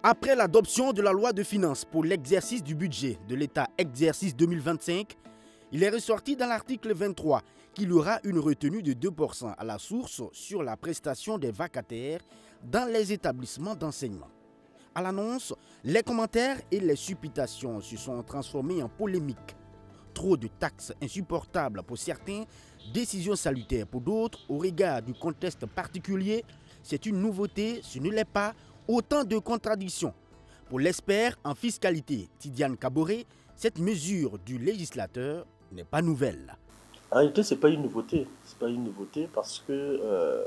Après l'adoption de la loi de finances pour l'exercice du budget de l'État exercice 2025, il est ressorti dans l'article 23 qu'il y aura une retenue de 2% à la source sur la prestation des vacataires dans les établissements d'enseignement. À l'annonce, les commentaires et les supputations se sont transformés en polémique. Trop de taxes insupportables pour certains, décisions salutaires pour d'autres au regard du contexte particulier. C'est une nouveauté, ce ne l'est pas, autant de contradictions. Pour l'expert en fiscalité Tidiane Kaboré, cette mesure du législateur n'est pas nouvelle. En réalité, ce n'est pas une nouveauté. C'est pas une nouveauté parce que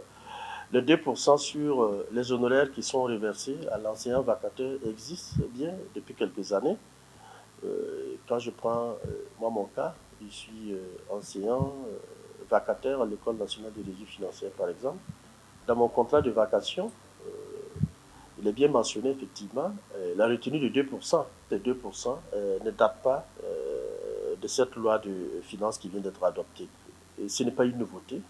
le 2% sur les honoraires qui sont reversés à l'enseignant vacataire existe bien depuis quelques années. Quand je prends moi mon cas, je suis enseignant vacataire à l'École nationale de régie financière par exemple. Dans mon contrat de vacation, il est bien mentionné effectivement la retenue de 2%. Ces 2% ne datent pas de cette loi de finances qui vient d'être adoptée. Et ce n'est pas une nouveauté.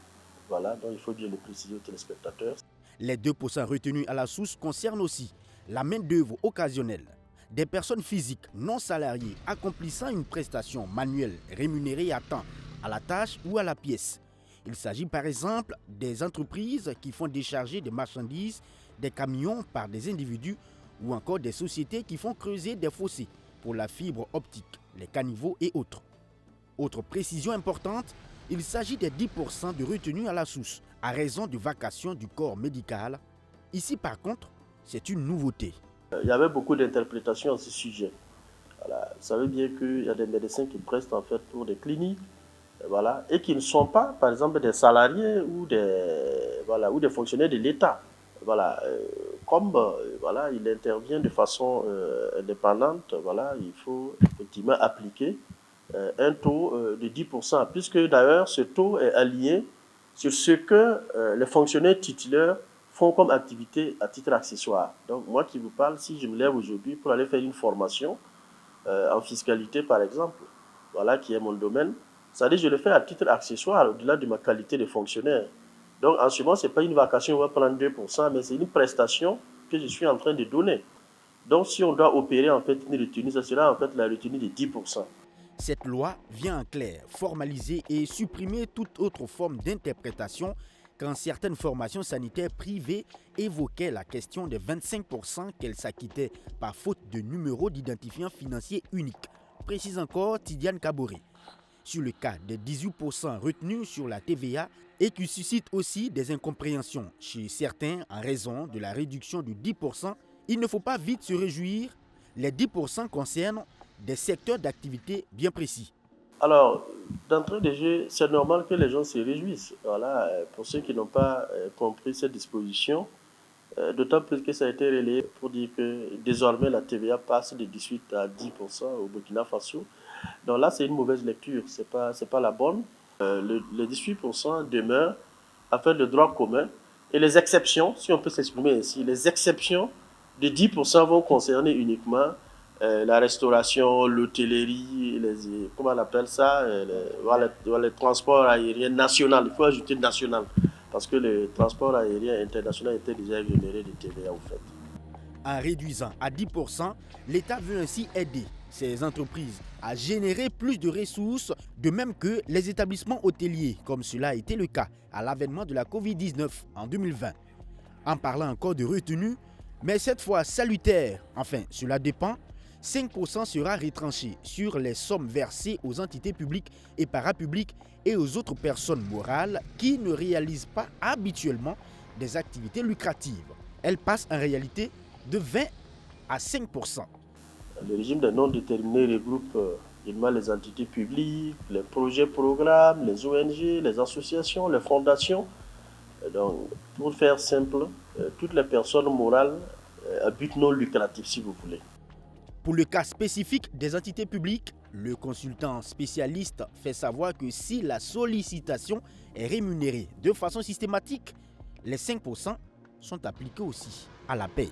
Voilà, donc il faut bien le préciser aux téléspectateurs. Les 2% retenus à la source concernent aussi la main-d'œuvre occasionnelle des personnes physiques non salariées accomplissant une prestation manuelle rémunérée à temps, à la tâche ou à la pièce. Il s'agit par exemple des entreprises qui font décharger des marchandises, des camions par des individus ou encore des sociétés qui font creuser des fossés pour la fibre optique, les caniveaux et autres. Autre précision importante, il s'agit des 10% de retenue à la source à raison de vacation du corps médical. Ici par contre, c'est une nouveauté. Il y avait beaucoup d'interprétations à ce sujet. Voilà. Vous savez bien qu'il y a des médecins qui prestent en fait pour des cliniques, voilà, et qui ne sont pas, par exemple, des salariés ou des fonctionnaires de l'État. Voilà. Comme voilà, il intervient de façon indépendante, voilà, il faut effectivement appliquer un taux de 10%, puisque d'ailleurs ce taux est aligné sur ce que les fonctionnaires titulaires font comme activité à titre accessoire. Donc moi qui vous parle, si je me lève aujourd'hui pour aller faire une formation en fiscalité par exemple, voilà qui est mon domaine, ça dit je le fais à titre accessoire au-delà de ma qualité de fonctionnaire. Donc en ce moment, ce n'est pas une vacation, on va prendre 2%, mais c'est une prestation que je suis en train de donner. Donc si on doit opérer en fait une retenue, ça sera en fait la retenue de 10%. Cette loi vient en clair formaliser et supprimer toute autre forme d'interprétation quand certaines formations sanitaires privées évoquaient la question des 25% qu'elles s'acquittaient par faute de numéro d'identifiant financier unique, précise encore Tidiane Kaboré. Sur le cas des 18% retenus sur la TVA et qui suscite aussi des incompréhensions chez certains en raison de la réduction de 10%, il ne faut pas vite se réjouir. Les 10% concernent des secteurs d'activité bien précis. Alors, d'entrée de jeu, c'est normal que les gens se réjouissent. Voilà, pour ceux qui n'ont pas compris cette disposition, d'autant plus que ça a été relayé pour dire que désormais la TVA passe de 18 à 10% au Burkina Faso. Donc là, c'est une mauvaise lecture, c'est pas la bonne. Les 18% demeurent en fait le droit commun et les exceptions, si on peut s'exprimer ainsi, les exceptions de 10% vont concerner uniquement la restauration, l'hôtellerie, comment on appelle ça, les transports aériens nationaux. Il faut ajouter national parce que le transport aérien international était déjà exonéré de TVA au fait. En réduisant à 10%, l'État veut ainsi aider ces entreprises à générer plus de ressources, de même que les établissements hôteliers, comme cela a été le cas à l'avènement de la Covid-19 en 2020. En parlant encore de retenue, mais cette fois salutaire, enfin cela dépend, 5% sera retranché sur les sommes versées aux entités publiques et parapubliques et aux autres personnes morales qui ne réalisent pas habituellement des activités lucratives. Elles passent en réalité de 20 à 5%. Le régime des non déterminés regroupe les entités publiques, les projets, programmes, les ONG, les associations, les fondations. Donc, pour faire simple, toutes les personnes morales à but non lucratif, si vous voulez. Pour le cas spécifique des entités publiques, le consultant spécialiste fait savoir que si la sollicitation est rémunérée de façon systématique, les 5% sont appliqués aussi à la paie.